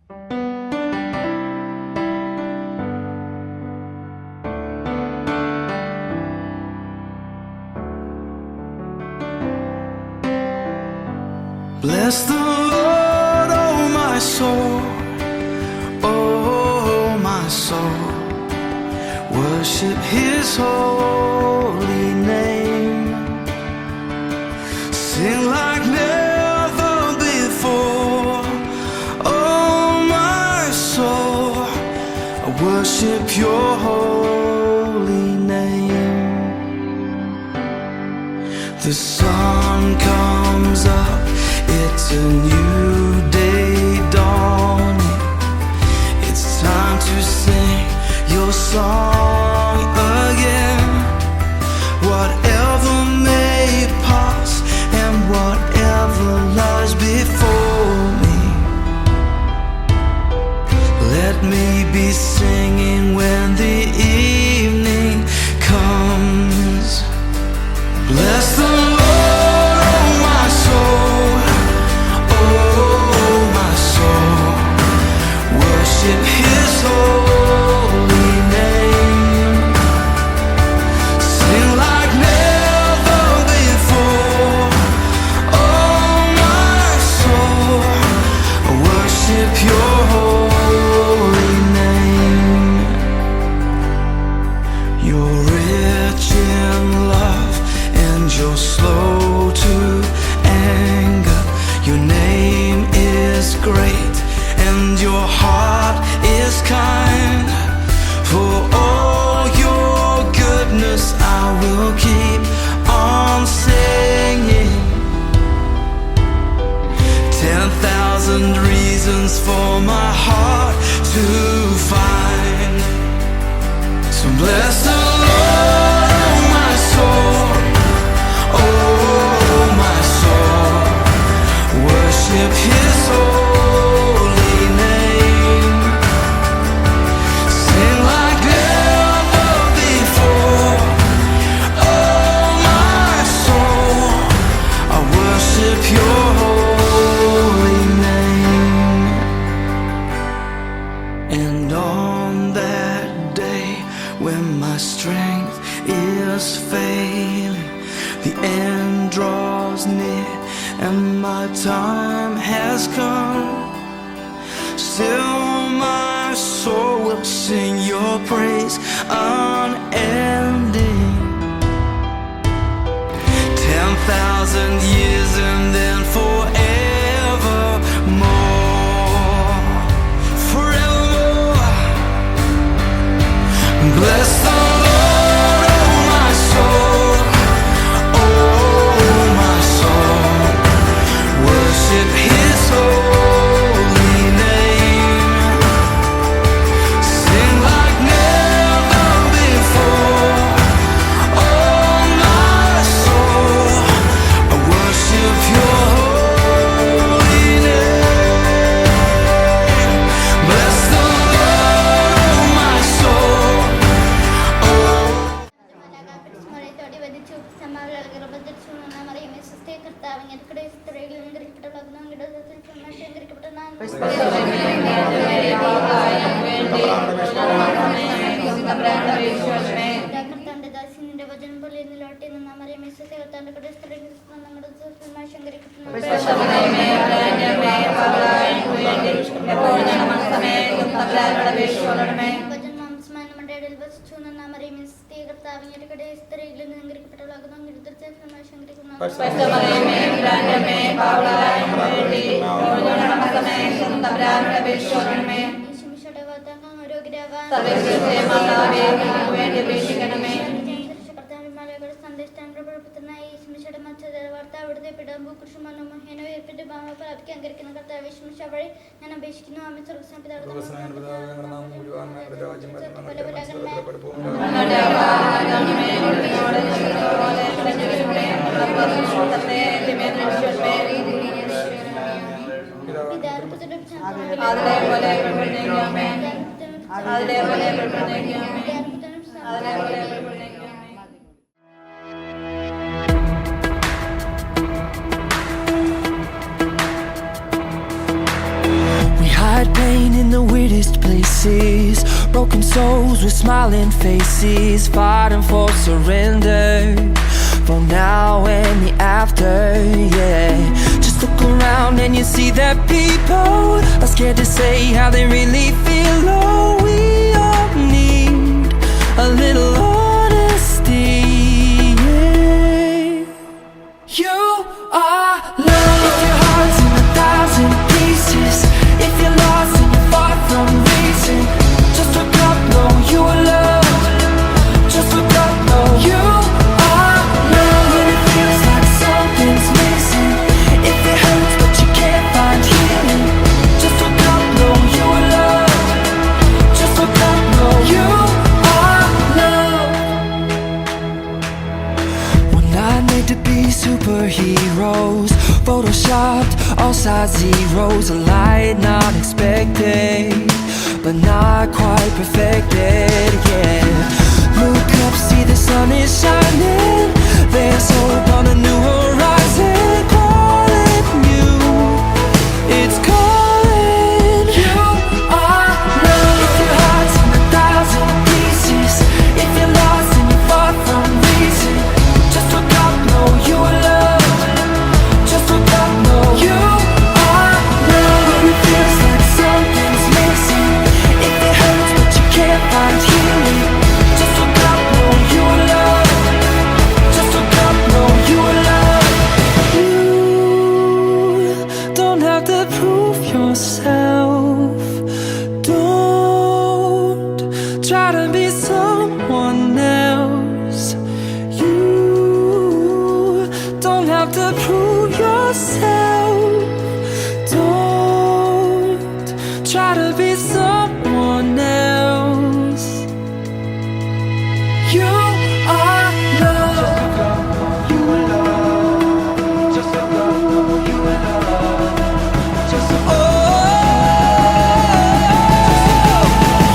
Bless the Lord, oh my soul, oh my soul. Worship His holy name. Sing like never before, oh my soul. I worship Your holy name. The sun comes up, it's a new day dawning. It's time to sing Your song again. Whatever may pass and whatever lies before me, let me be singing when the evening comes. Bless the Lord, oh my soul, oh my soul. Worship His holy name. Sing like never before, oh my soul. Worship Your holy name. You're rich in love and You're slow to anger. Your name is great and Your heart is kind. For all Your goodness I will keep on singing. 10,000 reasons for my heart to find. So bless the Lord, oh my soul, oh my soul. Worship His holy name. Sing like never before, oh my soul. I worship Your holy name. And on that day when my strength is failing, the end draws near and my time has come, still my soul will sing Your praise unending. 10,000 years and then forevermore, forevermore. Bless the Lord, oh my soul, oh my soul. Worship His holy name. Sing like never before, oh my soul. I worship Your holy name. Bless the Lord, oh my soul, oh. We hide pain in the weirdest places, broken souls with smiling faces, fighting for surrender, for now and the after, yeah. Just look around and you see that people are scared to say how they really feel. Oh, we all need a little honesty, yeah. You are love. If your heart's in 1,000 pieces, if you're lost and you're far from reason, just look up, know you are loved. Just look up, know you are loved. When it feels like something's missing, if it hurts but you can't find healing, just look up, know you are loved. Just look up, know you are loved. We're not made to be superheroes, photoshopped, all size zeros, a light not expected, but not quite perfected, yeah. Look up, see the sun is shining, there's hope on a new horizon, calling you, it's calling. You are love. If your heart's in 1,000 pieces, if you're lost and you're far from reason, just look up, know you are loved. Just look up, know you are loved. When it feels like something's missing, if it hurts but you can't find healing, just look up, know you are loved. Just look up, know you are loved. You don't have to prove yourself. Don't try to be someone else. You don't have to prove yourself. Don't try to be someone else. You are love. You are love. Just look up, know you are love. Just look up.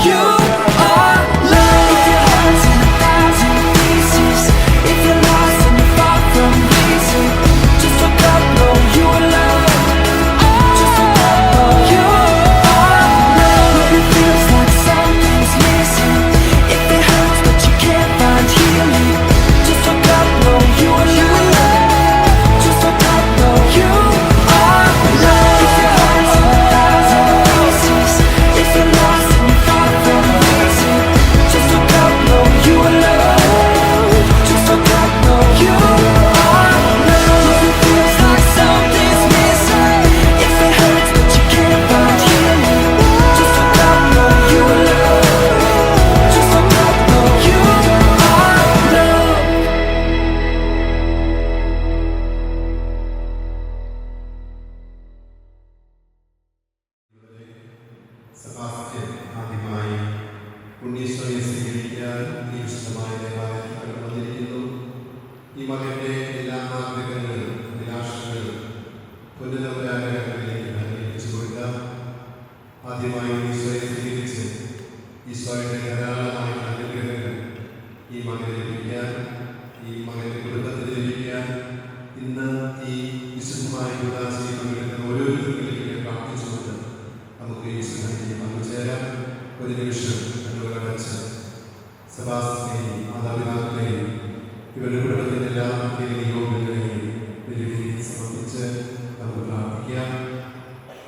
You are love. If your heart's in 1,000 pieces, if you're lost and you're far from reason, just look up, know you are loved. Just look up, know you are loved. When it feels like something's missing, if it hurts but you can't find healing, just look up, know you are loved. Just look up, know you are loved. If your heart's in 1,000 pieces, if you're lost and you're far from reason, just look up, know you are loved. Just look up, know you are loved. If it feels like something's missing, if it hurts but you can't find healing, just look up, know you are loved. Just look up, know you are loved. സഭാസത്യം ആദ്യമായി ഉണ്ണീശ്വരനെ സ്വീകരിക്കാൻ ഈ വിശുദ്ധമായ ദേവാലയത്തിൽ കടന്നു വന്നിരിക്കുന്നു. ഈ മകന്റെ എല്ലാ ആഗ്രഹങ്ങളും അഭിലാഷങ്ങളും പുനരവരാഗ്രഹങ്ങളിലേക്ക് അനുഗ്രഹിച്ചു കൊടുക്കാം. ആദ്യമായി ഈശോയെ സ്വീകരിച്ച് ഈശോയുടെ ധാരാളമായ അനുഗ്രഹങ്ങൾ ഈ മകന് ലഭിക്കാൻ, ഈ മകന്റെ കുടുംബത്തിന് ലഭിക്കാൻ, ഇന്ന് ഈ വിശുദ്ധമായ കൂടാശയിൽ പങ്കെടുക്കുന്ന ഓരോരുത്തർക്കും പ്രാർത്ഥിച്ചുകൊണ്ട് നമുക്ക് ഈ വിശുദ്ധത്തിൽ പങ്കുചേരാം. ഒരു നിമിഷം കണ്ണുകൾ അടച്ച് സഭാസ്നേഹി മാതാപിതാക്കളെയും ഇവരുടെ കുടുംബത്തിൻ്റെ എല്ലാ നിയോഗങ്ങളെയും ബലിയിൽ സമർപ്പിച്ച് നമുക്ക് പ്രാർത്ഥിക്കാം.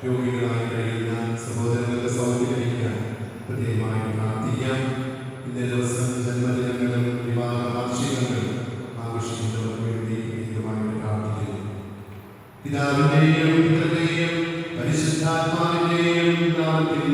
രോഗികളായി കഴിയുന്ന സഹോദരങ്ങളുടെ സൗഖ്യം ലഭിക്കാൻ പ്രത്യേകമായി പ്രാർത്ഥിക്കാം. ഇന്നേ ദിവസം ജന്മദിനങ്ങളും വിവാഹ വാർഷികങ്ങളും ആഘോഷിക്കുന്നവർക്ക് വേണ്ടി പ്രത്യേകമായി പ്രാർത്ഥിക്കുന്നു. പിതാവിന്റെയും പുത്രന്റെയും പരിശുദ്ധാത്മാവിന്റെയും നാമത്തിൽ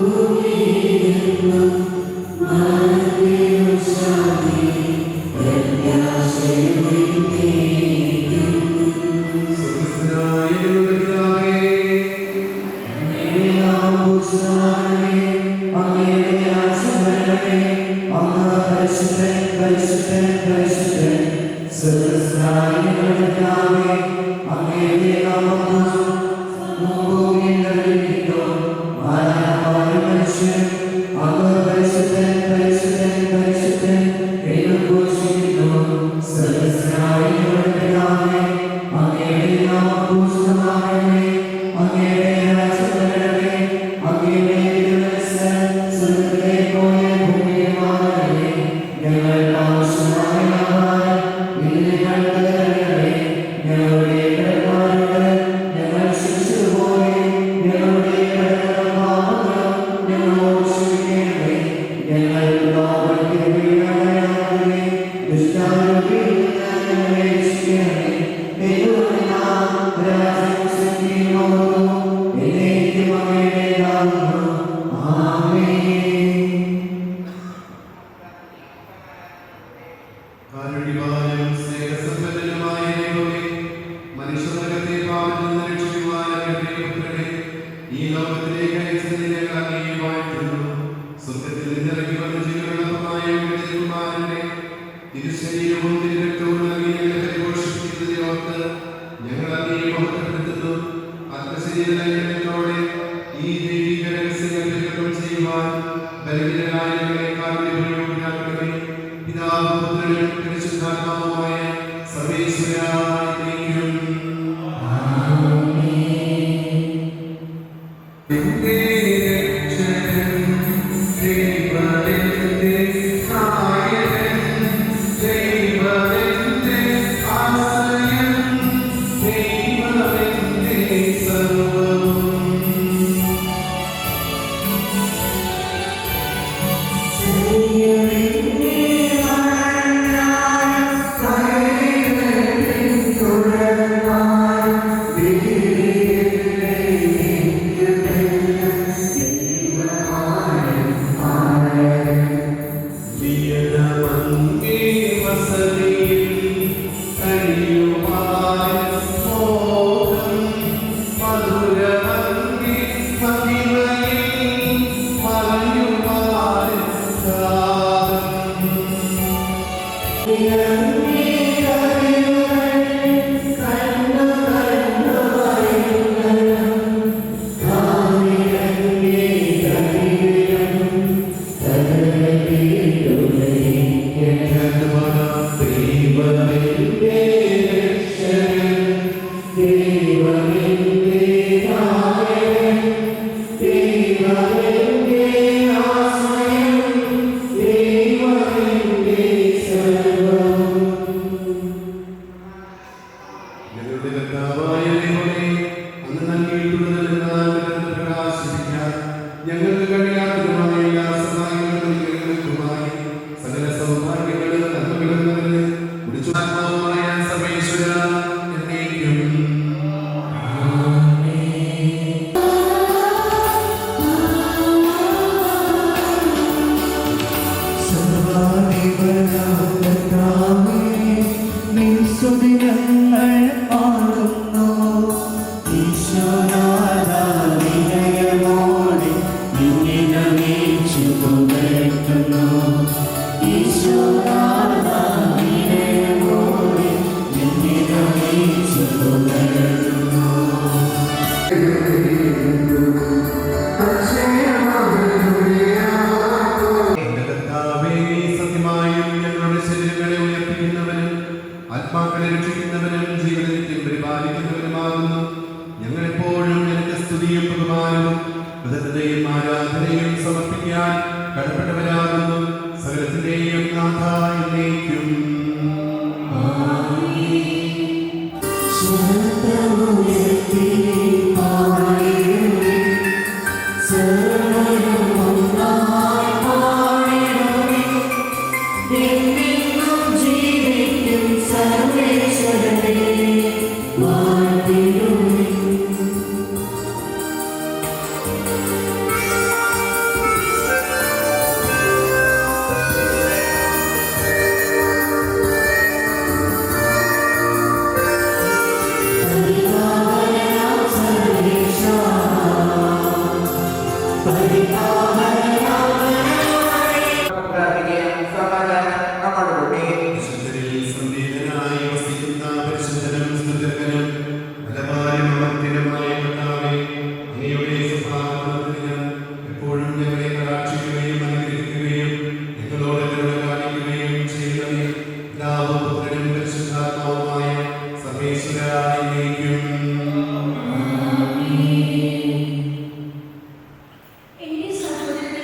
ും സർവേശ്വരായിരിക്കും. എന്റെ സഹോദരനെ,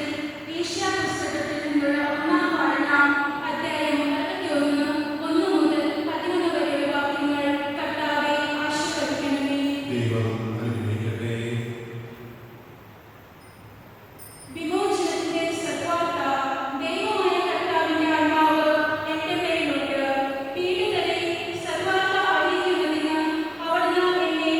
ഏഷ്യാപുസ്തകത്തിൽ നിന്നുള്ള ഒന്നാം പഠനം അധ്യായം 31 മുതൽ 11 വരെയുള്ള വാക്യങ്ങൾ കർത്താവേ ആശീർവദിക്കണമേ. ദൈവം അനുഗ്രഹിക്കട്ടെ. വിമോചനത്തിന്റെ സദ്വാർത്ത. ദൈവമായ കർത്താവിന്റെ ആത്മാവ് എന്റെ മേലുണ്ട്. പീഡിതരെ സദ്വാർത്ത അറിയിക്കുന്നതിന് അവിടുന്ന് എന്നെ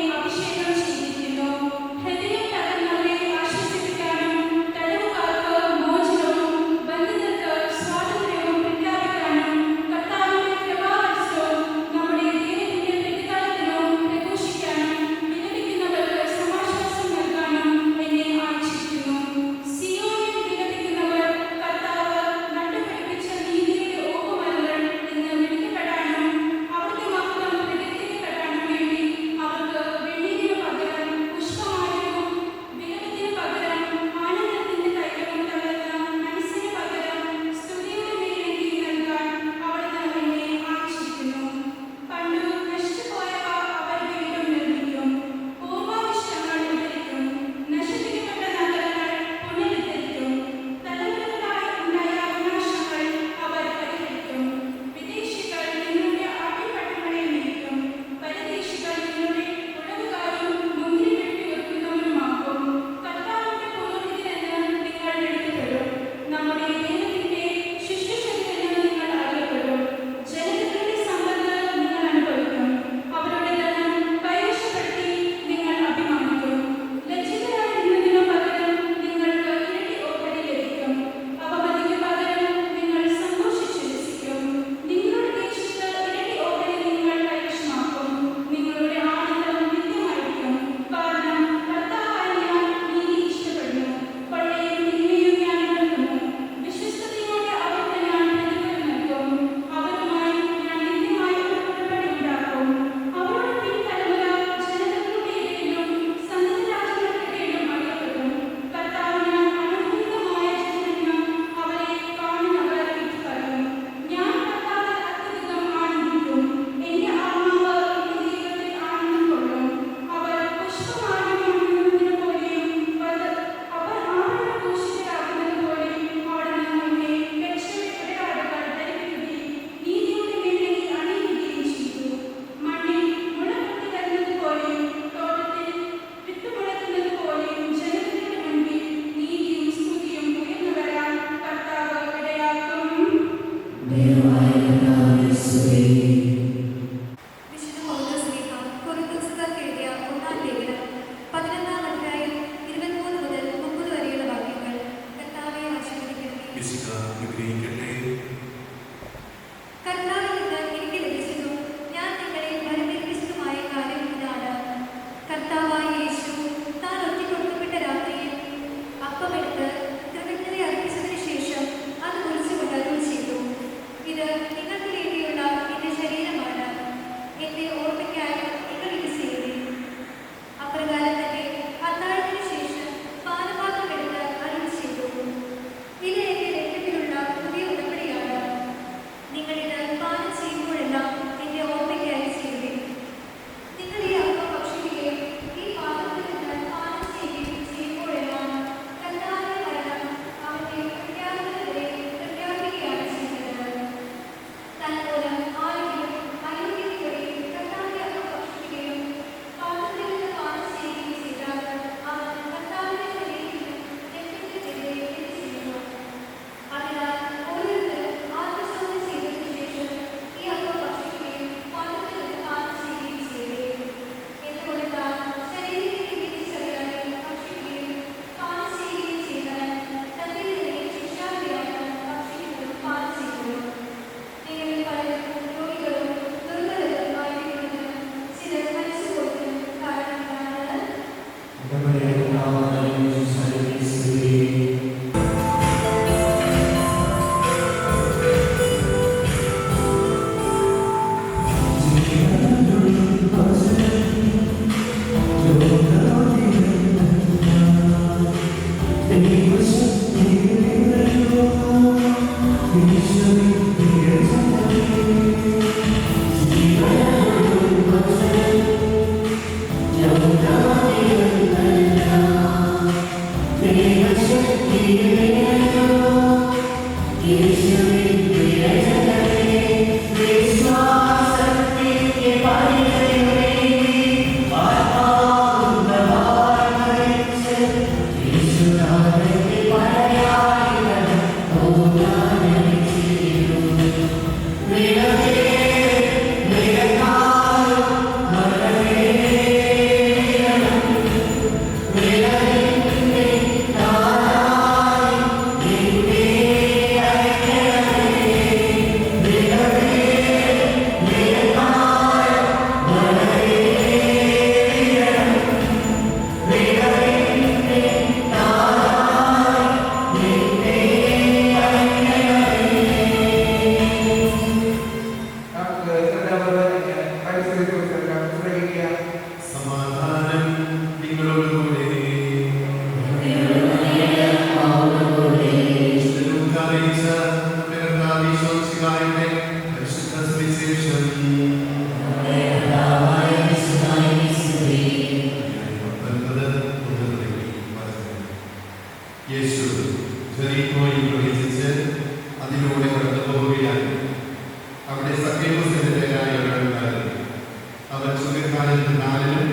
ജ്ഞാനിലും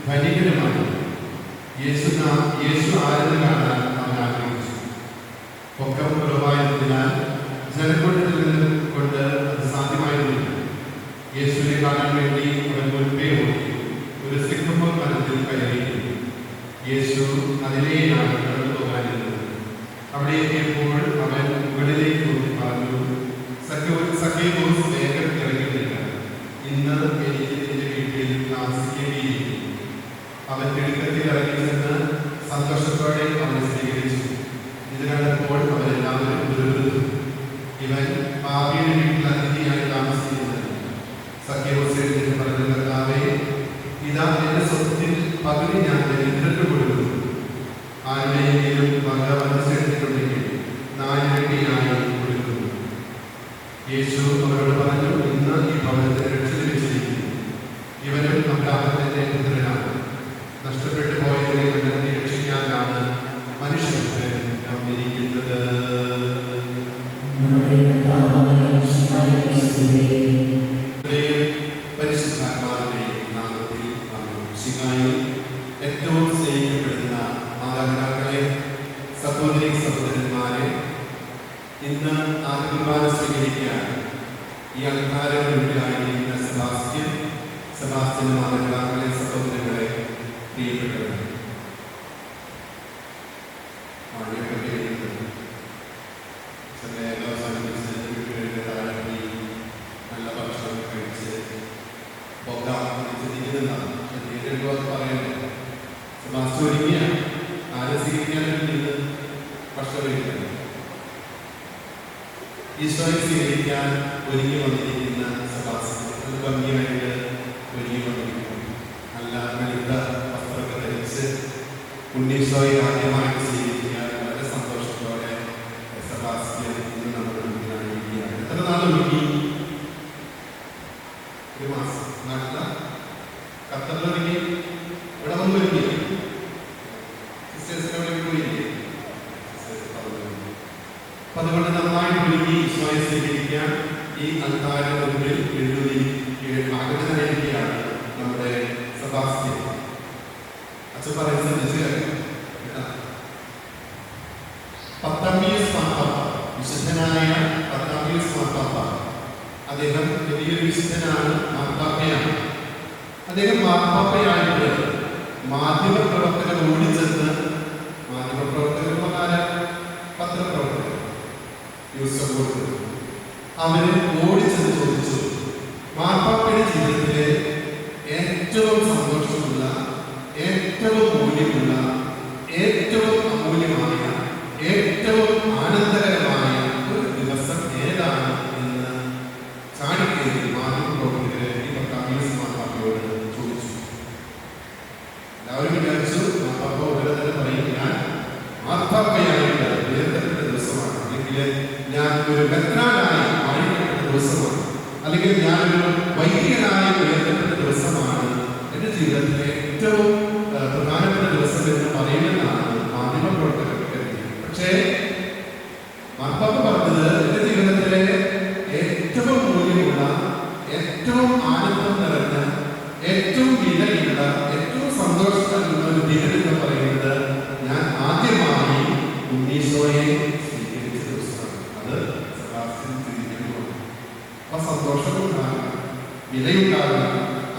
ധനികനുമാണ്. യേശു ആരെന്ന് കാണാൻ അവൻ ആഗ്രഹിച്ചു. പൊക്കം കുറവായതിനാൽ ജനക്കൂട്ടത്തിൽ കൊണ്ട് അത് സാധ്യമായിരുന്നില്ല. യേശുവിനെ കാണാൻ വേണ്ടി അവൻ മുൻപേ ഓടി ഒരു സിംഹമോർ മരത്തിൽ കയറിയിരുന്നു. യേശു അതിലെയാണ് കടന്നു പോകാനിരുന്നത്. അവിടെ എത്തിയപ്പോൾ അവൻ മുകളിലേക്ക് നോക്കി പറഞ്ഞു, സഖ്യവോസ് വേഗം ഇറങ്ങിയില്ല, ഇന്ന് എനിക്ക് നിന്റെ വീട്ടിൽ താമസിക്കേണ്ടിയിരിക്കും. അവൻ തിടുക്കത്തിൽ ഇറങ്ങി ചെന്ന് സന്തോഷത്തോടെ അവനെ സ്വീകരിച്ചു. ഇത് കണ്ടപ്പോൾ അവരെല്ലാവരും ദുരിതപ്പെട്ടു. ഇവൻ പാപിയുടെ വീട്ടിൽ അതിഥിയായി താമസിക്കുന്നത്. സഖ്യവോസ് എഴുന്നേറ്റ് പറഞ്ഞു, കർത്താവേ, ഇതാ എന്റെ സ്വത്തിൽ പകുതി ഞാൻ ദരിദ്രർക്ക് കൊടുക്കുന്നു. ആരുടെയെങ്കിലും വക മനസ്സെടുത്തിട്ടുണ്ടെങ്കിൽ 4 ഇരട്ടിയായി കൊടുക്കുന്നു. യേശു അവരോട് പറഞ്ഞു, ഇന്ന് ഈ ഭവനത്തെ രക്ഷ ലഭിച്ചിരിക്കുന്നു. ഇവനും അബ്രാഹത്തിന്റെ പുത്രനാണ്. നഷ്ടപ്പെട്ടു പോയതിനെ കണ്ടെത്തി രക്ഷിക്കാനാണ് മനുഷ്യർക്ക് വന്നിരിക്കുന്നത്. പരിശുദ്ധാത്മാവിന്റെ നാമത്തിൽ ശിഖായിൽ ഏറ്റവും സ്നേഹിക്കപ്പെടുന്ന മാതാപിതാക്കളെ, സഹോദരി സഹോദരന്മാരെ, ഇന്ന് ആദ്യ കുർബാന സ്വീകരിക്കാൻ ഈ അൽത്താരങ്ങളിലായിരിക്കുന്ന സെബാസ്റ്റ്യൻ മാതാപിതാക്കളെ, സഹോദരങ്ങളെ, പ്രിയപ്പെട്ടവരെ, നല്ല ഭക്ഷണം കഴിച്ച് പറയണ്ടേ. സെബാസ്റ്റ്യൻ ഒരുങ്ങിയ ആരെ സ്വീകരിക്കാനും ഭക്ഷണം കഴിക്കണം. ഈശോയെ സ്വീകരിക്കാൻ ഒരുങ്ങി വന്നിരിക്കുന്ന സെബാസ്റ്റ്യൻ ഭംഗിയായിട്ട് ഒരുങ്ങി വന്നിരിക്കുന്നു. നല്ല ലളിത വസ്ത്രമൊക്കെ ധരിച്ച് ഉണ്ണീശോയെ ആദ്യമായിട്ട് സ്വീകരിക്കാൻ വളരെ സന്തോഷത്തോടെ സെബാസ്റ്റ്യൻ ഇന്ന് നമ്മുടെ മുന്നിലായിരിക്കുകയാണ്. എത്ര നാൾ ഒരുങ്ങി? 1 മാസം. നാട്ടില ഖത്തറിലൊരുങ്ങി, ഇവിടെ വന്ന് ഒരുങ്ങി. സിസ്റ്റേഴ്സിനോട് പോയില്ലേ? അപ്പൊ അതുകൊണ്ട് നന്നായിട്ട് ഒരുങ്ങി ഈശോയെ സ്വീകരിക്കാൻ ഈ അൽത്താരയുടെ മുമ്പിൽ എഴുതി ആഗ്രഹിക്കുകയാണ് നമ്മുടെ സെബാസ്റ്റ്യൻ. അച്ഛൻ പറയുന്നത് പത്താമീസ് മാർപ്പാപ്പ, വിശുദ്ധനായ പത്താമീസ് മാർപ്പാപ്പ, അദ്ദേഹം വലിയൊരു വിശുദ്ധനാണ്, മാർപ്പാപ്പയാണ്. അദ്ദേഹം മാർപ്പാപ്പയായിട്ട് മാധ്യമപ്രവർത്തകർ ഓടിച്ചെന്ന്, മാധ്യമപ്രവർത്തകർ പത്രപ്രവർത്തകർ, ന്യൂസ് റിപ്പോർട്ടർ, അവര് ഓടിച്ചെന്ന് ചോദിച്ചു, മാർപ്പാപ്പയുടെ ജീവിതത്തിലെ ഏറ്റവും സന്തോഷമുള്ള, ഏറ്റവും മൂല്യമുള്ള, ഏറ്റവും അമൂല്യമായ, ഏറ്റവും ആനന്ദകരമായ ഒരു ദിവസം ഏതാണ് എന്ന് ചാടിക്കേറി മാധ്യമപ്രവർത്തകരെ ഈ പത്താമീസ് മാർപ്പാപ്പയോട് ചോദിച്ചു. എല്ലാവരും വിചാരിച്ചു മാർപ്പാപ്പ ഉടനെ തന്നെ പറയും, ഞാൻ മാർപ്പാപ്പയായിട്ട് ഉയർത്തപ്പെട്ട ദിവസമാണ്, അല്ലെങ്കിൽ ഞാൻ ഒരു മെത്രാനായി വാഴിക്കപ്പെട്ട ദിവസമാണ്, അല്ലെങ്കിൽ ഞാനൊരു വൈദികനായി ഉയർത്തപ്പെട്ട ദിവസമാണ്, എന്റെ ജീവിതത്തിലെ ഏറ്റവും പ്രധാനപ്പെട്ട ദിവസം എന്ന് പറയുന്നതാണ് മാധ്യമപ്രവർത്തകർ കരുതിയത്. പക്ഷേ മാർപ്പാപ്പ പറഞ്ഞത്, എന്റെ ജീവിതത്തിലെ ഏറ്റവും മൂല്യമുള്ള, ഏറ്റവും ആനന്ദം നിറഞ്ഞ, ഏറ്റവും വിലയുള്ള, ഏറ്റവും സന്തോഷമുള്ള ഒരു ദിനം എന്ന് പറയുന്നത് ഞാൻ ആദ്യമായി ഉണ്ണീശോയെ സ്വീകരിച്ച ദിവസമാണ്. അത് സെബാസ്റ്റ്യൻ തിരിഞ്ഞുകൊണ്ട് അപ്പൊ സന്തോഷമുണ്ടാകും, വിലയുണ്ടാകും,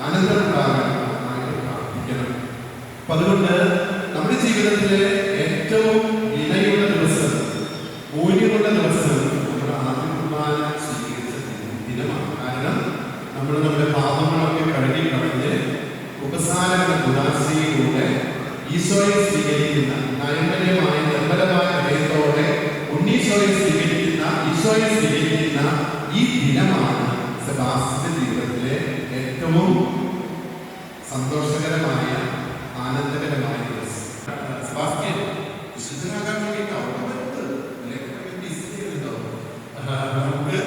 ആനന്ദമുണ്ടാകും, നന്നായിട്ട് പ്രാർത്ഥിക്കണം. അപ്പൊ അതുകൊണ്ട് നമ്മുടെ ജീവിതത്തിലെ ഏറ്റവും വിലയുള്ള ദിവസം, മൂല്യമുള്ള ദിവസം നമ്മുടെ ആദ്യ കുർബാന സ്വീകരിച്ച ദിനമാണ്. കാരണം നമ്മൾ നമ്മുടെ പാപങ്ങളൊക്കെ കഴുകി കളഞ്ഞ് ഉപസാരങ്ങളുടെ ഉദാസീനയിലൂടെ ഈശോയെ സ്വീകരിക്കുന്ന, നൈർമല്യമായ നിർമ്മലമായ ഹൃദയത്തോടെ ഉണ്ണീശോയെ സ്വീകരിക്കുന്ന, ഈശോയെ സ്വീകരിക്കുന്ന ഈ ദിനമാണ് സെബാസ്റ്റ്യന്റെ ജീവിതത്തിലെ ഏറ്റവും സന്തോഷകരമായ, ആനന്ദകരമായ ദിവസം. സെബാസ്റ്റ്യൻ വിശുദ്ധനാകാൻ വേണ്ടിയിട്ട് അവിടെ വരുന്നത് നമുക്ക്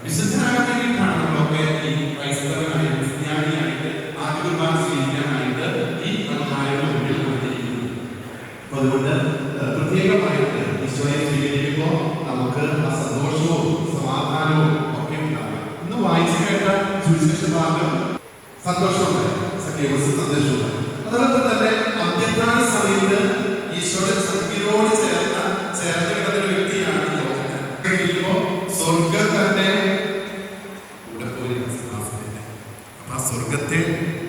വിശുദ്ധനാകാൻ വേണ്ടിയിട്ടാണ് നമ്മളൊക്കെ ഈ ക്രൈസ്തവനായിട്ട്, ക്രിസ്ത്യാനിയായിട്ട് ആദ്യ കുർബാന സ്വീകരിക്കാനായിട്ട് ഈ അൽത്താരയുടെ മുമ്പിൽ വന്നിരിക്കുന്നത്. അപ്പൊ അതുകൊണ്ട് പ്രത്യേകമായിട്ട് ഈശോയെ സ്വീകരിക്കുമ്പോൾ നമുക്ക് ആ സന്തോഷവും സമാധാനവും ഒക്കെ ഉണ്ടാകും. ഇന്ന് വായിച്ചു കേട്ട സുവിശേഷ ഭാഗം സന്തോഷമുണ്ടായി, സഖ്യവസ് സന്തോഷമുണ്ടായി. അതോടൊപ്പം തന്നെ അന്ത്യകാല സമയത്ത് ഈശോയുടെ സഖ്യയോട് ചേർന്ന് കിടന്ന വ്യക്തിയാണ് യോഹന്നാൻ. സ്വർഗം തന്നെ ഇവിടെ പോയി അപ്പൊ ആ സ്വർഗത്തെ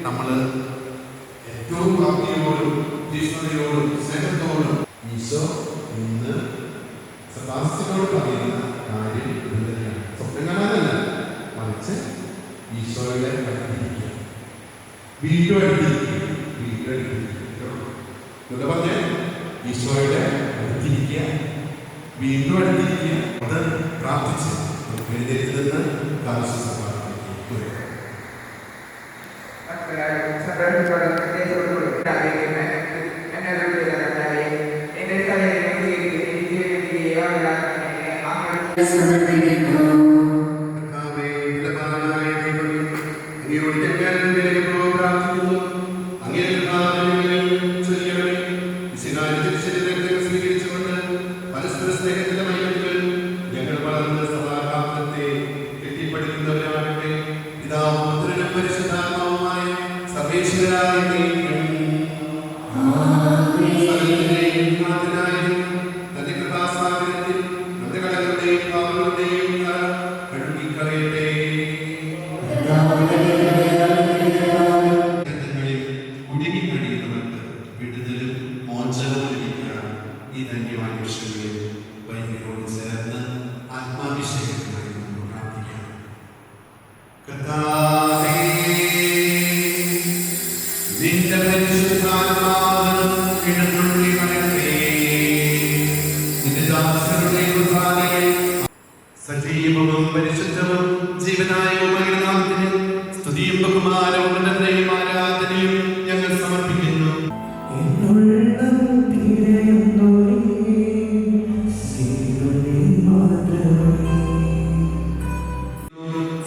നമ്മൾ ഏറ്റവും ഭക്തിയോടും തീഷ്ണതയോടും സ്നേഹത്തോടും ഈശോ ഇന്ന് സെബാസ്റ്റ്യനോട് പറയുന്ന കാര്യം തന്നെയാണ്. സ്വപ്നം കാണാനല്ല, മറിച്ച് ഈശോയുടെ അടുത്തിരിക്കുക, വീണ്ടും അടുത്തിരിക്കുക, വീണ്ടും അടുത്തിരിക്കുക. എന്താ പറഞ്ഞ ഈശോയുടെ അടുത്തിരിക്കുക, വീണ്ടും അടുത്തിരിക്കുക. അത് പ്രാർത്ഥിച്ച് എഴുന്നേറ്റ് സ്വീകരിച്ചുകൊണ്ട് പരസ്പര സ്നേഹത്തിന്റെ മൈലങ്ങൾ ഞങ്ങൾ വളർന്ന് സദാകാലത്തെ കെട്ടിപ്പടുക്കുന്നവരാകട്ടെ. പിതാവും പുത്രനും പരിശുദ്ധാത്മാവുമായ സർവേശ്വരനായ ദൈവം തന്റെ കൃപാസാഗരത്തിൽ നമ്മുടെ കടകളുടെയും പാപങ്ങളുടെയും കഴുകിക്കളയട്ടെ. കുടുങ്ങിക്കഴിയുന്നവർക്ക് വിടുതലും മോചനവും ലഭിക്കാൻ ഈ ധന്യമായ വിഷയങ്ങളിൽ വൈദ്യരോട് ചേർന്ന് ആത്മാഭിഷേകത്തിനായി നമുക്ക് പ്രാർത്ഥിക്കാം. കർത്താവേ, നിന്റെ പരിശുദ്ധാത്മാവ് കിടന്നുള്ളി വരട്ടെ. നിന്റെ ദാസരുടെ കുർബാനയിൽ സജീവവും പരിശുദ്ധവും ജീവനായവുമായ നാമത്തിന് സ്തുതിയും ബഹുമാനവും ഉന്നതയും ആരാധനയും ഞങ്ങൾ സമർപ്പിക്കുന്നു.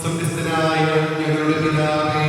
സ്വർഗ്ഗസ്ഥനായ ഞങ്ങളുടെ പിതാവേ,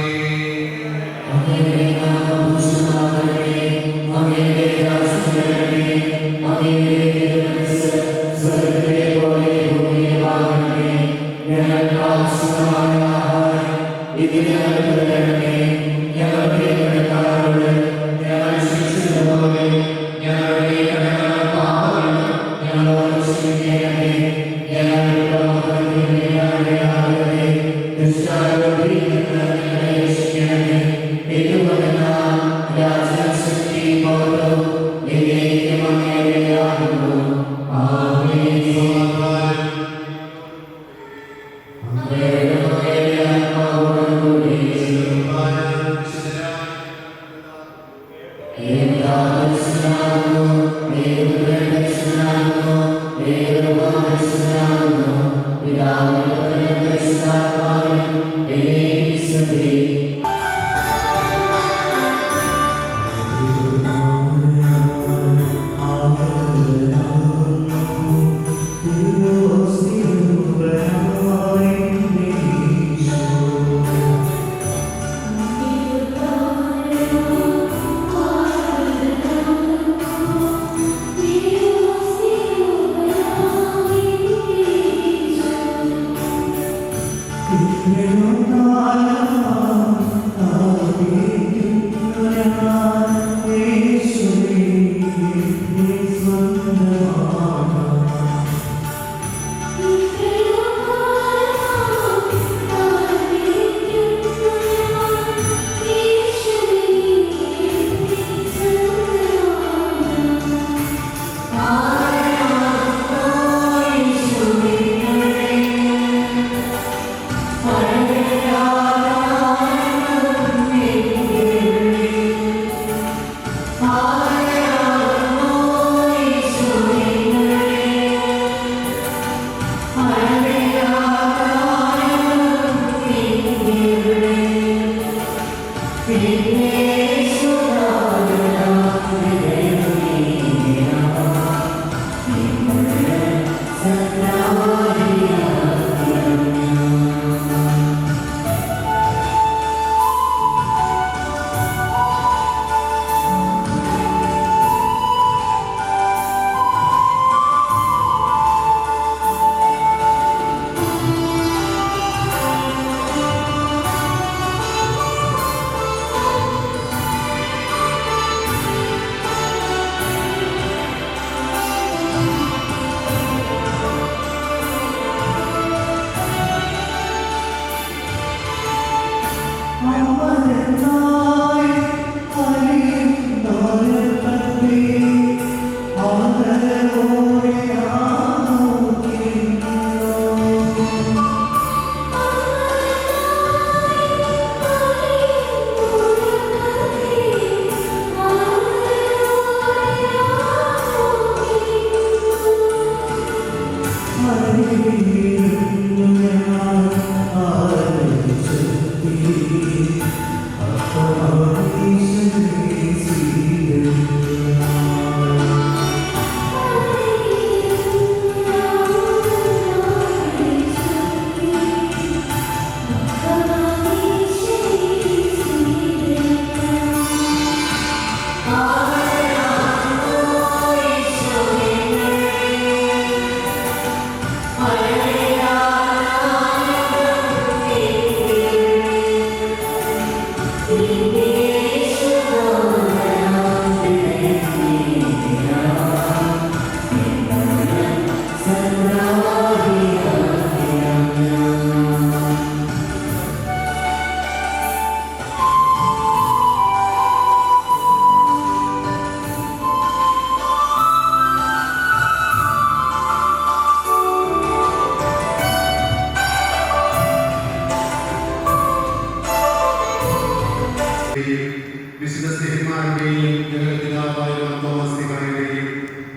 വിശുദ്ധ സ്നേഹിതന്മാരുടെയും ഞങ്ങളുടെ പിതാവായ തോമസിന്റെയും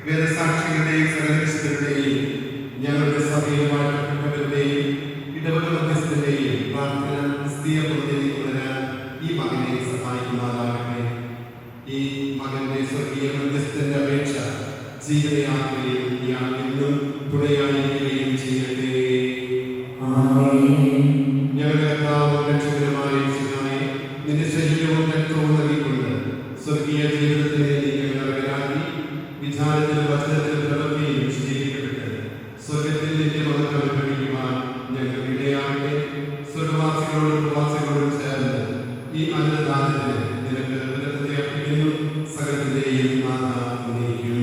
വേദസാക്ഷികളുടെയും സകലവിശുദ്ധരുടെയും ഞങ്ങളുടെ സഭയിൽ വാഴ്ത്തപ്പെട്ടവരുടെയും ഇടവക മധ്യസ്ഥരുടെയും പ്രാർത്ഥന ക്രിസ്തീയ പദ്ധതി തുടരാൻ ഈ മകനെ സഹായിക്കുമാറാകട്ടെ. ഈ മകന്റെ സ്വർഗീയ മധ്യസ്ഥന്റെ അപേക്ഷ ജീവിതയാത്രയിൽ ഇയാൾ എന്നും തുണയായിരിക്കുകയും ചെയ്യട്ടെ. ഞങ്ങളുടെ കർത്താവും രക്ഷകനുമായ യേശുവേ, നിന്റെ ശരീരവും രക്തവും നൽകിക്കൊണ്ട് സ്വർഗീയ ജീവിതത്തിനെ നീങ്ങി വിധാനത്തിലും വചനത്തിലും പ്രവൃത്തിയും വിശദീകരിക്കപ്പെട്ട് സ്വർഗത്തിൽ നിന്റെ മകൻ അനുഭവിക്കുവാൻ ഞങ്ങൾ ഇടയാകട്ടെ. സ്വർഗവാസികളോടും പ്രവാസികളോടും ചേർന്ന് ഈ അന്നദാനത്തിന് നിനക്ക് പുനഃപ്രതിജ്ഞ അർപ്പിക്കുന്നു. സകലത്തിന്റെയും നാഥ നീയും.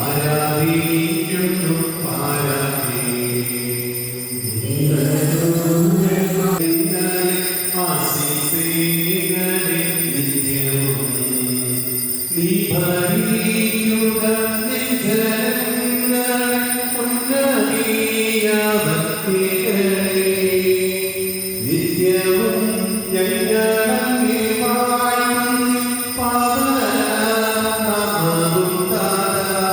ആരാധിക്കുന്നു പാരാമേ ആശിസേകളെ നിത്യവും നീ ഭരിക്കുക നിജനങ്ങളെ ഉന്നതീയവത്യകളെ നിത്യവും ഞങ്ങളെ വാഴും പാവനനാമവും താരാ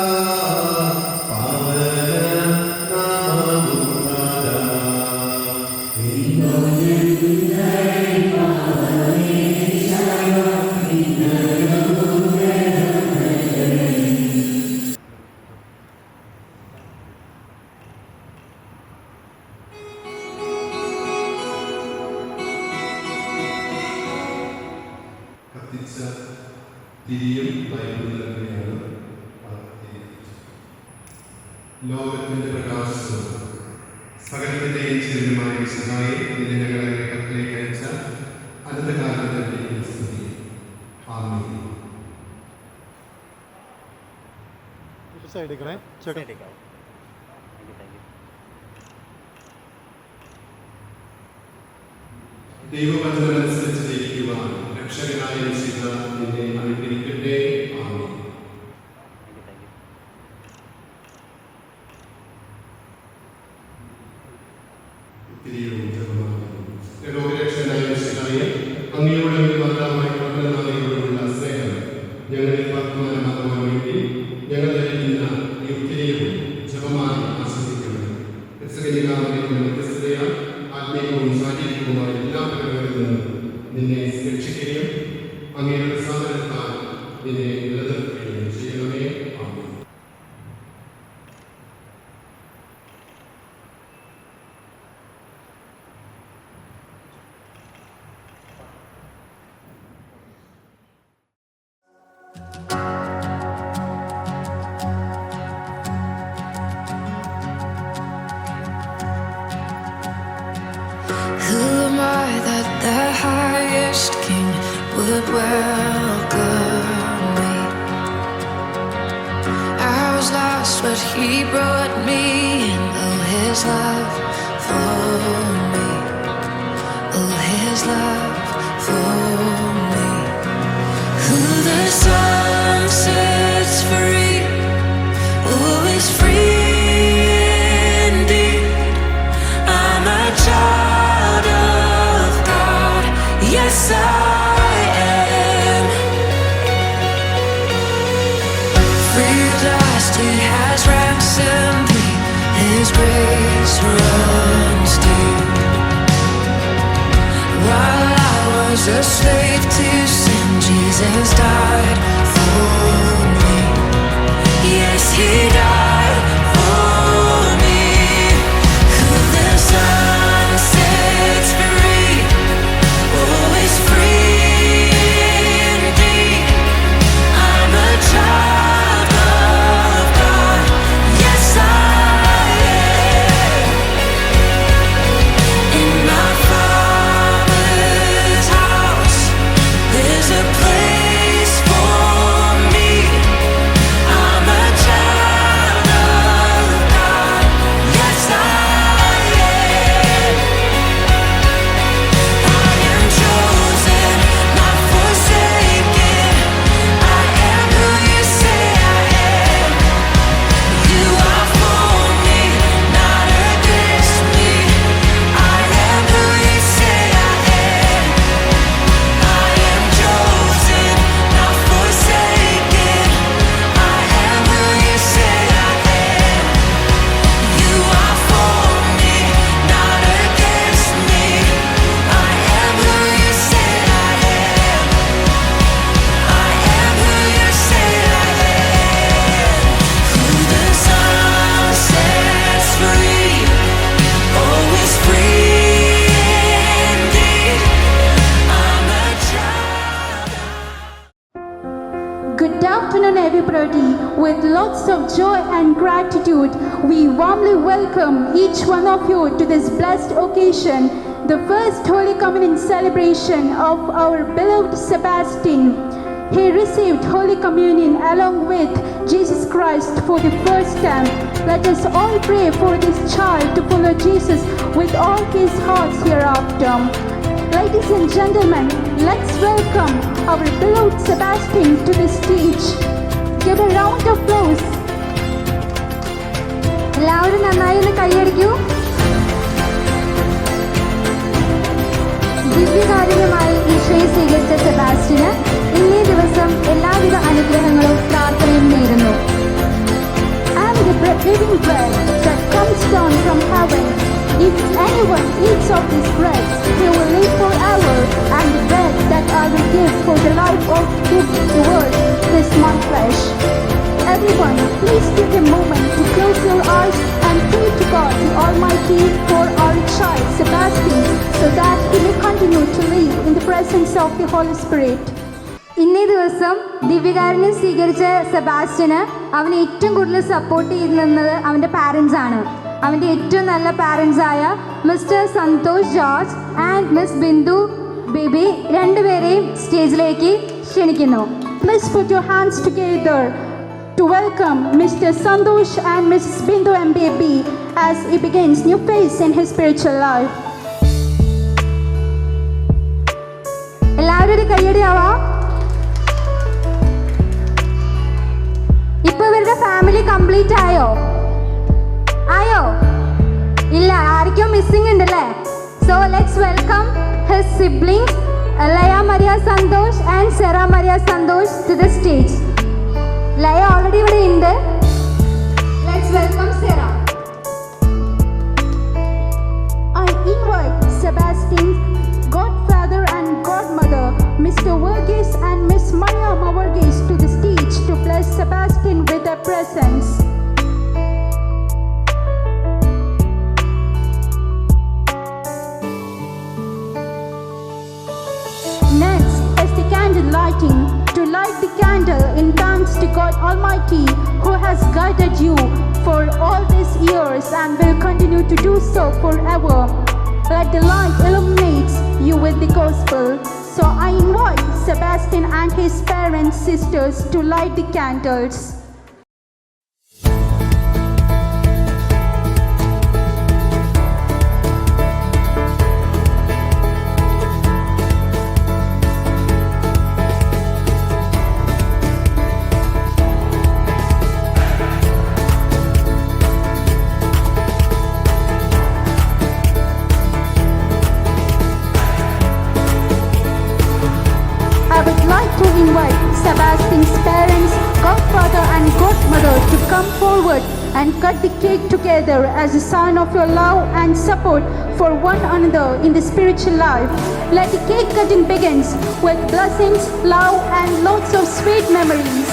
പാവനനാമവും താരാ കത്തിച്ച തിരിയും ബൈബിൾ തന്നെയാണ് ലോകത്തിന്റെ പ്രകാശവും സകലത്തിന്റെയും ചിരനുമായ വിശുദ്ധായി നിന്നെ ഞങ്ങളെ കത്തിലേക്ക് അയച്ച അനന്തകാലത്തിന്റെ സ്തുതി ആമേൻ. സൈഡിക്കണേ ചേട്ടാ. ദൈവവചനമനുസരിച്ച് ജീവിക്കുവാൻ രക്ഷകനായ വിശുദ്ധ നിന്നെ അനുഗ്രഹിക്കട്ടെ. ആമേൻ. ലോകരക്ഷകനായ വിശുദ്ധായെ അങ്ങയോട് മാത്രമായി പ്രബലനാഥയോടുള്ള സ്നേഹം ഞങ്ങളിൽ വർത്തമാനമാകുവാൻ വേണ്ടി ഞങ്ങൾ ധരിക്കുന്ന ഈ ഉത്തരീയവും ജപമായി ആസ്വദിക്കുന്നത് വ്യത്യസ്തയാൽ ആത്മീയവും ശാരീരികവുമായ എല്ലാ പ്രകടനങ്ങളിൽ നിന്നും നിന്നെ രക്ഷിക്കുകയും അങ്ങയുടെ സാധനത്താൽ നിന്നെ നിലനിർത്തുകയും ചെയ്യണമേ. ആമേൻ. Who am I that the highest king would welcome me? I was lost, but he brought me in. Oh, his love for me. Oh, his love for me. Who the sun sets free, oh, is free indeed. I'm a child of God, yes I am. Free at last, He has ransomed me. His grace runs deep. While I was a slave to sin, Jesus died for me. Yes, He died for me. Who the Son sets free, oh, is free indeed. I'm a child of God, yes I am. In my Father's house, there's a place for me. I'm a child of God, yes I am. I am chosen, not forsaken. I am who you say I am. You are for me, not against me. I am who you say I am. I am chosen, not forsaken. I am who you say I am. You are for me, not against me. I am who you say I am. I am who you say I am. Who the Son sets free, oh, is free indeed. I'm a child. Good afternoon, everybody. With lots of joy and gratitude, we warmly welcome each one of you to this blessed occasion, the first Holy Communion celebration of our beloved Sebastian. he received Holy Communion along with Jesus Christ for the first time. Let us all pray for this child to follow Jesus with all his hearts hereafter. Ladies and gentlemen, let's welcome our beloved Sebastian to the stage. Give a round of applause. എല്ലാവരും നന്നായി ഒന്ന് കൈയടിക്കൂ. ദിവ്യകാരുണ്യമായി ഈശോയെ സ്വീകരിച്ച സെബാസ്റ്റ്യന് ഇന്നേ ദിവസം എല്ലാവിധ അനുഗ്രഹങ്ങളും പ്രാർത്ഥനയും നേരുന്നു. I am the living bread that comes down from heaven. If anyone eats of this bread, he will live forever, and the bread that I will give for the life of the world is my flesh. Everyone, please take a moment to close your eyes and pray to God the Almighty for our child Sebastian, so that he may continue to live in the presence of the Holy Spirit. ഇന്നേ ദിവസം ദിവ്യകാരുണ്യം സ്വീകരിച്ച സെബാസ്റ്റ്യന് അവന് ഏറ്റവും കൂടുതൽ support ചെയ്യുന്നത് അവൻ്റെ parents ആണ്. അവൻ്റെ ഏറ്റവും നല്ല പാരൻസ് ആയ mister Santhosh George and miss Bindu Baby രണ്ടുപേരെയും സ്റ്റേജിലേക്ക് ക്ഷണിക്കുന്നു. Please put your hands together to welcome Mr. Santosh and Mrs. Bindu MBB as he begins new phase in his spiritual life. എല്ലാവരും ഒരു കയ്യടിയാവാ. ഇപ്പൊ ഇവരുടെ ഫാമിലി കംപ്ലീറ്റ് ആയോ? ഇല്ല, ആർക്കോ മിസ്സിംഗ് ഉണ്ടല്ലേ? So let's welcome his siblings Laya Maria Santhosh and Sera Maria Santhosh to the stage. Laya already ഇവിടെ ഉണ്ട്. Let's welcome Sera. I invite Sebastian's godfather and godmother, Mr. Verghese and Miss Mariamma Verghese, to the stage to bless Sebastian with their presence. Next is the candle lighting. To light the candle in thanks to God Almighty, who has guided you for all these years and will continue to do so forever. Let the light illuminate you with the gospel. So I invite Sebastian and his parents, sisters to light the candles. I would like to invite Sebastian's parents, godfather and godmother to come forward and cut the cake together as a sign of your love and support for one another in the spiritual life. Let the cake cutting begins with blessings, love and lots of sweet memories.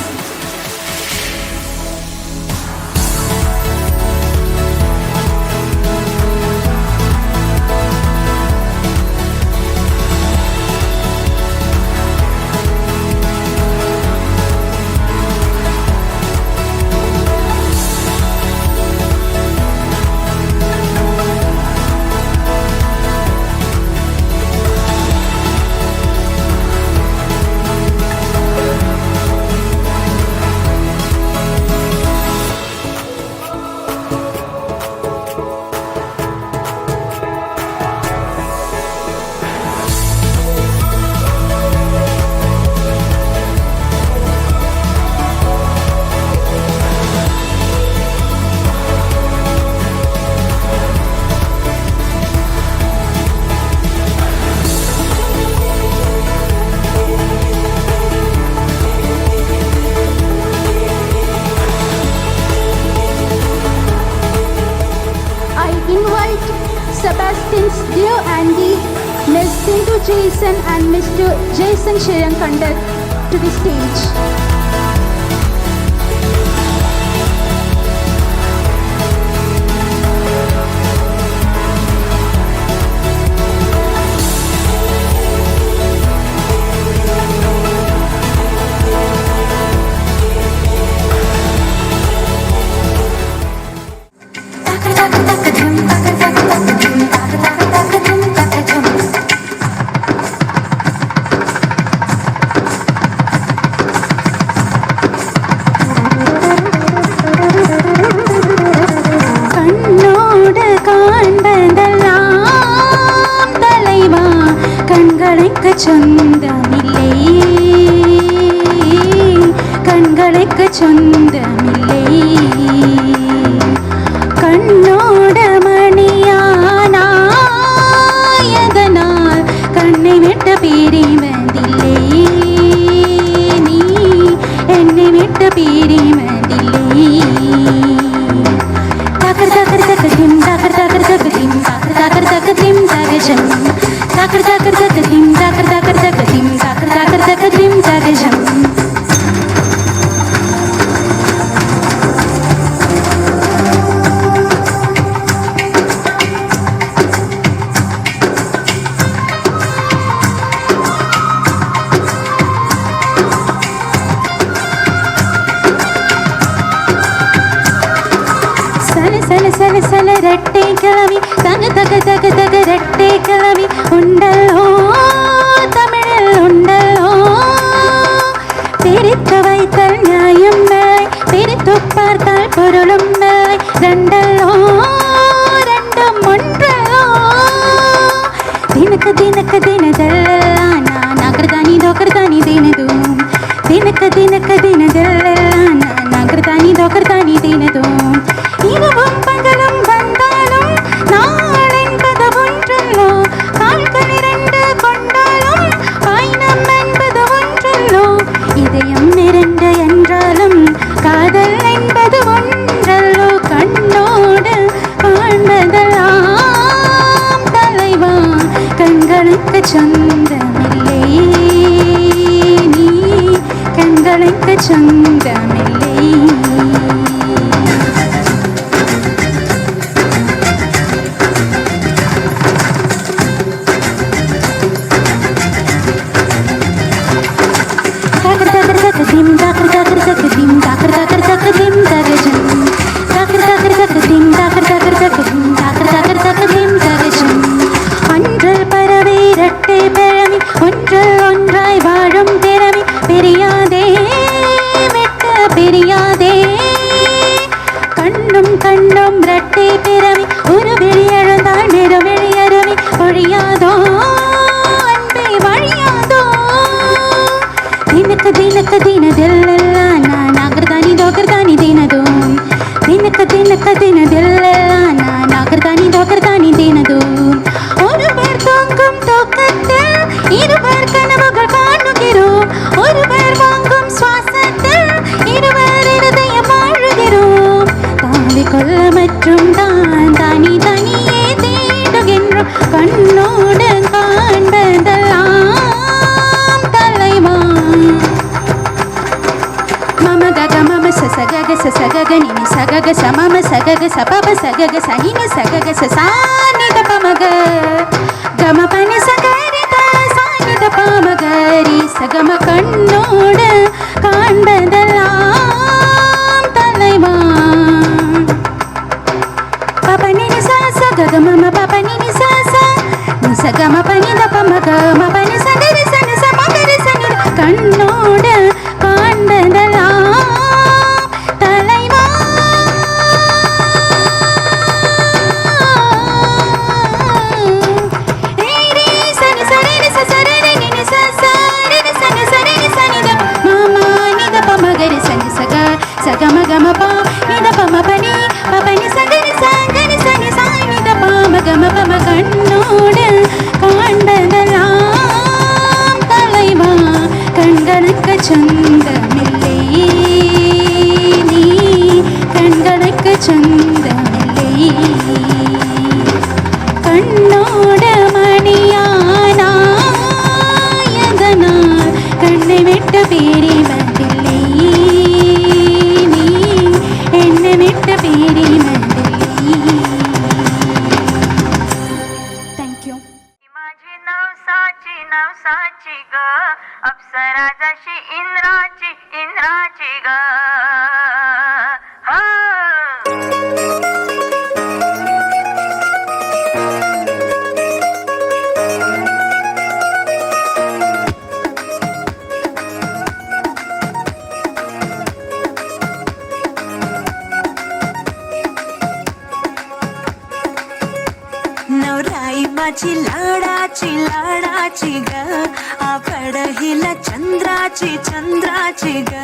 Sebastian's dear auntie, Miss Sindhu Jason and Mr. Jason Shriyankandat to the stage. சொந்தமில்லை கண்ணோட மணியானாயதனால் கண்ணை விட்ட பேரி வந்தில்லை நீ என்னை விட்ட பேரி வந்தில்லை தகர் தகர் தகதிம் தகர் தகர் தகதிம் தகர் தகர் தகதிம் தகஜம் தகர் தகர் தகதிம் தகர் தகர் தகதிம் தகர் தகர் தகதிம் தகஜம் சல சல ரெட்டை கிளவி தக தக தக தக ரெட்டை கிளவி உண்டல்லோ தமிழில் உண்டல்லோ பிரித்து வைத்தல் நியாயம் இல்லை பிரித்து பார்த்தால் பொருளும் இல்லை ரெண்டல்லோ ரெண்டும் ஒன்றல்லோ தினக்கு தினக்கு தினதெல்லாம் நான் நகர்தானி தோக்கர்தானி தினதும் தினக்கு தினக்கு தினதெல்லாம் நான் நகர்தானி தோக்கர்தானி தினதும் இரவும் பகலும் வந்தாலும் நாள் என்பது ஒன்றல்லோ கால்கள் இரண்டு கொண்டாலும் பயணம் என்பது ஒன்றல்லோ இதயம் இரண்டு என்றாலும் காதல் என்பது ஒன்றல்லோ கண்ணோடு காண்பதெல்லாம் தலைவா கண்களுக்கு சொந்தமில்லை நீ கண்களுக்கு சொந்தமில்லை dim dakar dakar dakar dim dakar dakar dakar dim dagajam dakar dakar dakar dim dakar dakar dakar dim dakar dakar dakar dim dagajam அன்றல் பறவை இரட்டை பிறவி ஒன்றல் ஒன்றாய் வாழும் பிறவி பெரியாதே மெட்ட பெரியாதே கண்ணும் கண்ணும் இரட்டை பிறவி ஒரு வெளி எழுந்தால் மேலும் வெளியருவி ஒழியாதோ அன்பே வழியாதோ ದಿನಕ ದಿನಕ ದಿನದೆಲ್ಲ ನಾಗರ್ದಾನಿ ದೋಕರ್ದಾನಿ ದಿನದು ದಿನಕ ದಿನಕ ದಿನದೆಲ್ಲ ನಾಗರ್ದಾನಿ ದೋಕರ್ದಾನಿ ದಿನದು ஒருவர் தூங்கும் தூக்கத்தில் இருவர் கனவுகள் காணுகிறோம் ஒருவர் வாங்கும் சுவாசத்தில் இருவர் இருதயம் வாழுகிறோம் தாவி கொள்ள மற்றும் தான் தனி தனியே தேடுகின்றோம் கண்ணோடு காண்பதெல்லாம் தலைவா மம கக மம சகக சகக நினி சகக சமம சகக சபப சகக சனினு சகக சானித பமக கம பனி சகரித சானித பமகரி சகம கண்ணோடு காண்பதெல்லாம் தலைவா பபனினி சாச கக மம பபனினி சாச நிசகம பனித பமக மபனி சகரி சனி சமகரி சனி கண்ணோடு காண்பதெல்லாம் தலைவா சனி சரி சரி நினி சரி சனி சரி சனி மாமா நித பமகரி சனி சக சகம கம பா நித பம பனி பபனி சகரி சகரி சனி சாய் நித பம கம பம கண்ணோடு காண்பதெல்லாம் தலைவா கண்களுக்கு சொந்தமில்லை நீ கண்களுக்கு சொந்தமில்லை கண்ணோட மணியானாயதனால் கண்ணை விட்டு பேரி வந்தில்லை நீ என்னை விட்டு பேரி வந்தில்லை தேங்க்யூ माझी नवसाची ग अप्सरा जशी इंद्राची ग हो नवराई माझी लाडाची ग आवड हिला चंद्राची ग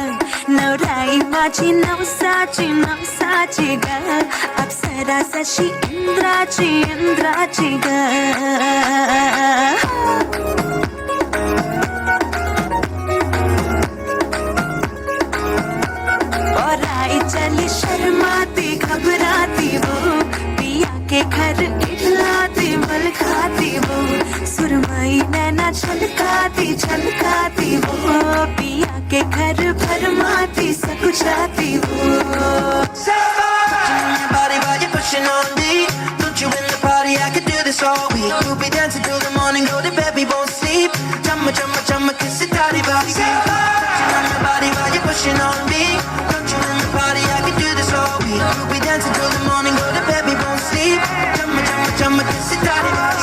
नवराई नावाची नवसाची नवसाची ग अप्सरा जशी इंद्राची इंद्राची ग और आई चली शर्माती घबराती वो पिया के घर इठलाती बल खाती वो सुरमई नैना छलकाती छलकाती वो पिया के घर भरमाती सकुचाती वो body while you're pushing on me. Don't you in the party? I could do this all week. We'll be dancing till the morning, go to bed, we won't sleep. Chumma, chumma, chumma, kiss it, daddy, body. Touching on your body while you're pushing on me. Don't you in the party? I could do this all week. We'll be dancing till the morning, go to bed, we won't sleep. Chumma, chumma, chumma, kiss it, daddy, body.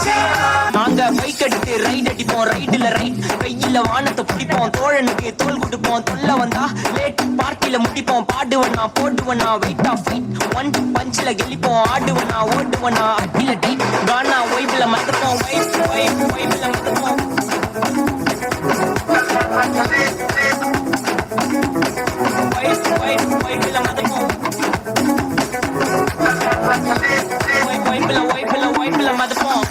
நாங்க bike எடுத்து right அடிப்போம் ரைட்ல right கையில வானத்தை பிடிப்போம் தோழனுக்கு தோல் கொடுப்போம் தொல்ல வந்தா லேட் பார்ட்டில முடிப்போம் பாடுவனா போடுவனா வெயிட் ஆஃப் ஃபைட் ஒன் பஞ்சில கெளிப்போம் ஆடுவனா ஓடுவனா அடில டைட் கானா வைப்ல மறப்போம் வைப் வைப் வைப்ல மறப்போம் வைப் வைப் வைப்ல மறப்போம் வைப் வைப்ல வைப்ல வைப்ல மறப்போம்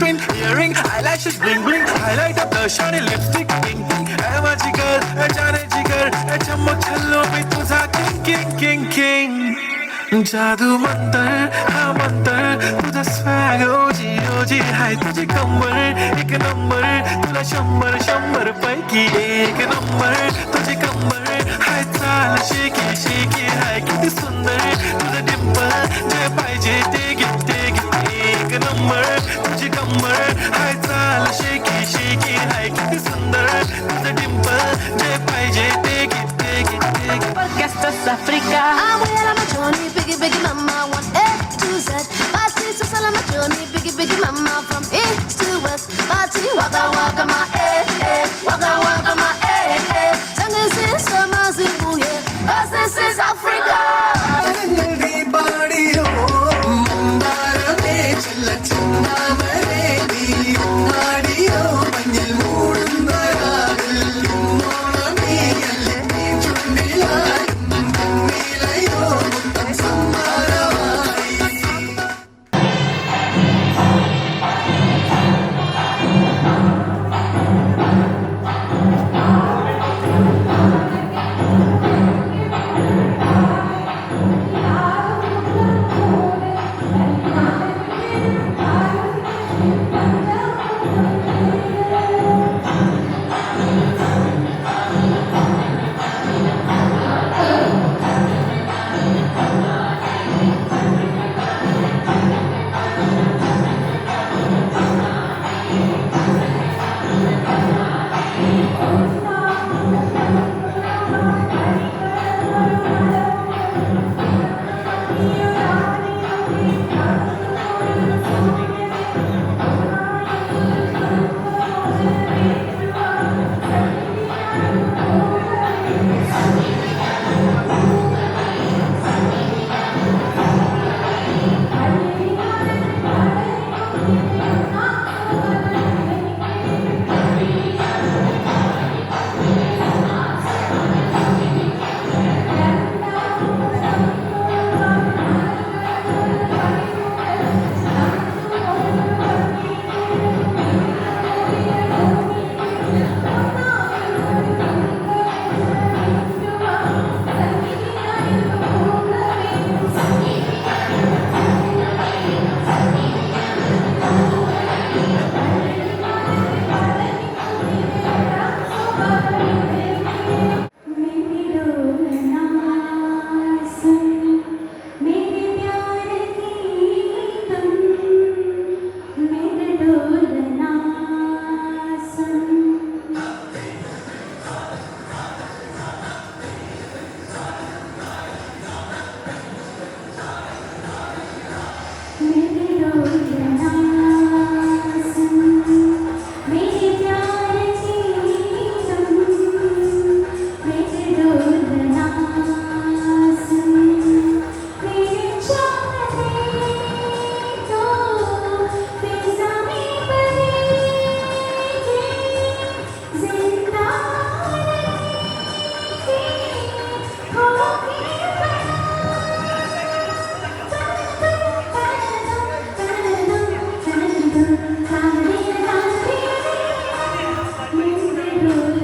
Eyelashes bling bling, highlight up the shiny lipstick, pink pink. I'm a jigger, a jane jigger, a chammo challo mein tujha king king king king. जादू मंतर हाँ मंतर तुझा swag ओजी ओजी हाय तुझे कमर एक number तुला शंभर शंभर पैकी एक नंबर तुझे कमर हाय चाल शेकी शेकी हाय किती सुंदर तुझं डिंपल जे पाहिजे ते घे एक नंबर तुझी कमर हाय चाल शेकी शेकी हाय किती सुंदर तुझं डिंपल जे पाहिजे ते घे Orquestas África. Abuela machoni, biggie biggie mama, one A to Z. Party to Salama Johnny, biggie biggie mama, from east to west. Party waka waka my waka waka my Jungle is summer Zimbabwe, cause this is Africa. Thank you.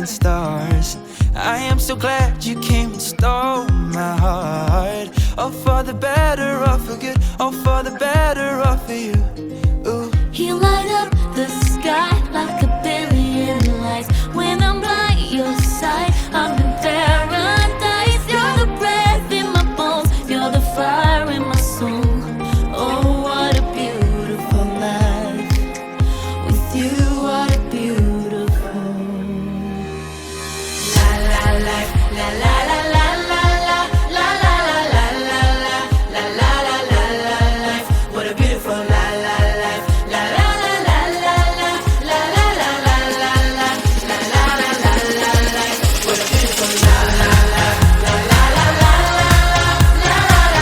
million stars. I am so glad you came and stole my heart. Oh, for the better or for good, oh, for the better or for you. Ooh. You light up the sky like a billion lights. When I'm by your side, I'm in paradise. You're the breath in my bones, you're the fire in my soul. Oh, what a beautiful life. With you, what a beautiful. La la la la la la la la la la la la la la la la la la life. What a beautiful la la life. La la la la la la la la la la la la la la la la life. What a beautiful la la la la la la la la la la la la la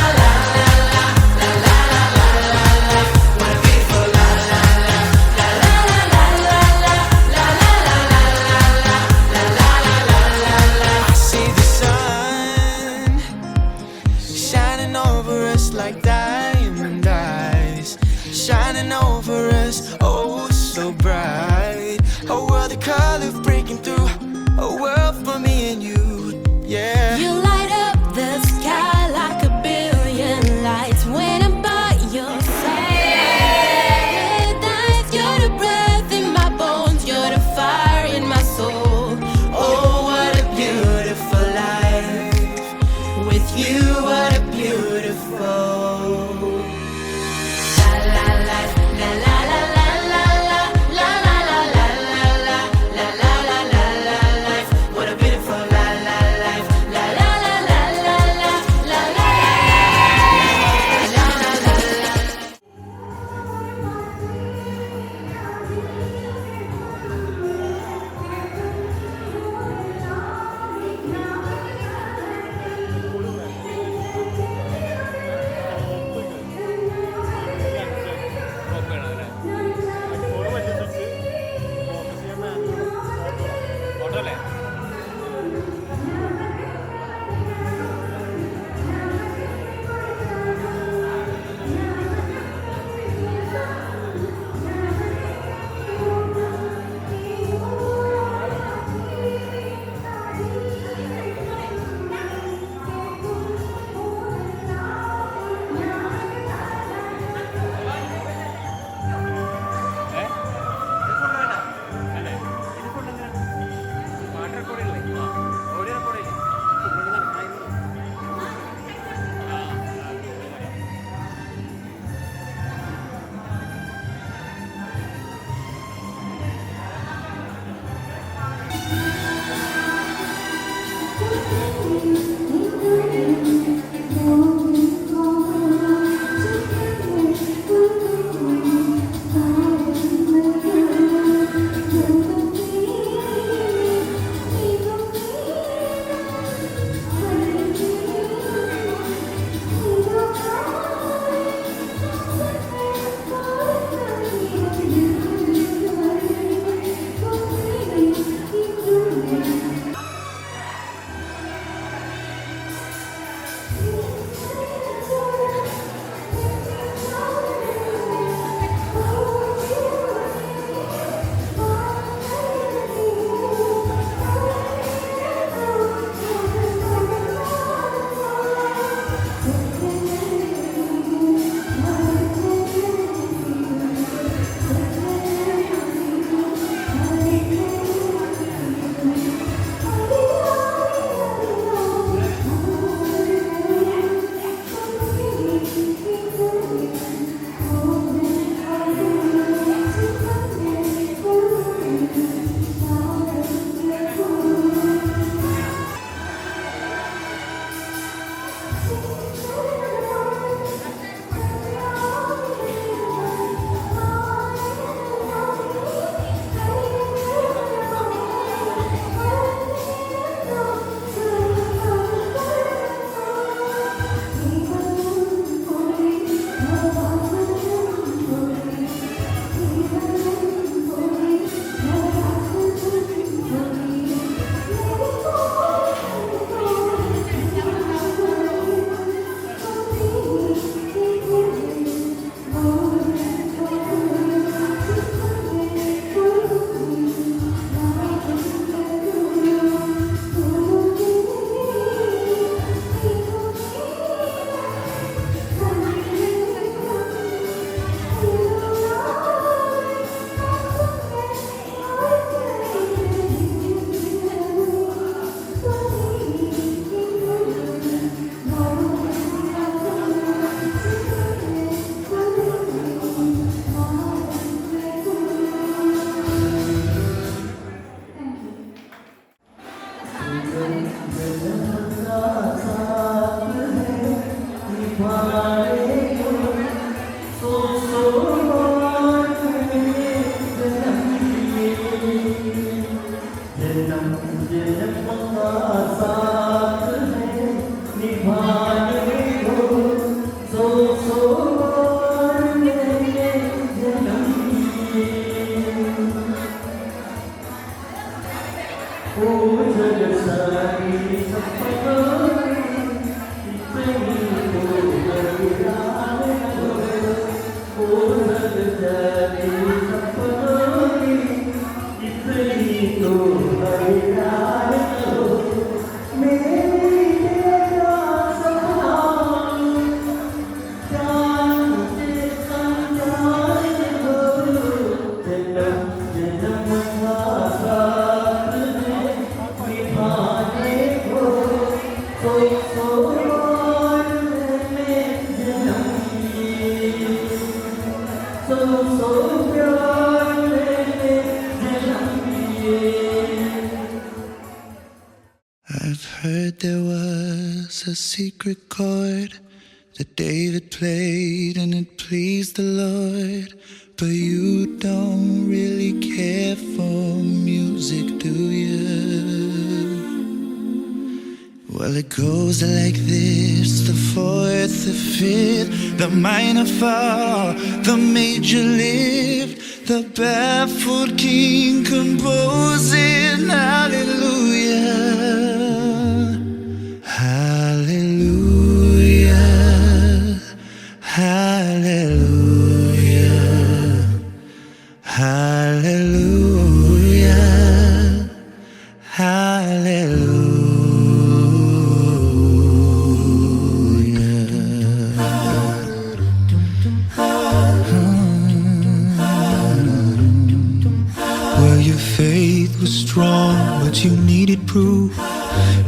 la la la life. What a beautiful la la la la la la la la la la la. I see the sun shining over us like diamond eyes, shining over us, oh so bright. A world of color breaking through, a world for me and you, yeah. You light up the sky like a billion lights when I'm by your side. Paradise, you're the breath in my bones, you're the fire in my soul. Oh, what a beautiful life. With you, what a beautiful. La la la la la la la la la la la la la la la la la la life. What a beautiful la la life. La la la la la la la la la la. secret chord that David played and it pleased the Lord. But you don't really care for music, do you? Well, it goes like this: the fourth, the fifth, the minor fall, the major lift, the baffled king composing hallelujah, hallelujah, hallelujah, hallelujah, hallelujah. Well, your faith was strong, but you needed proof.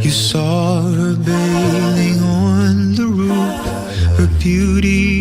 You saw her bathing on the roof, her beauty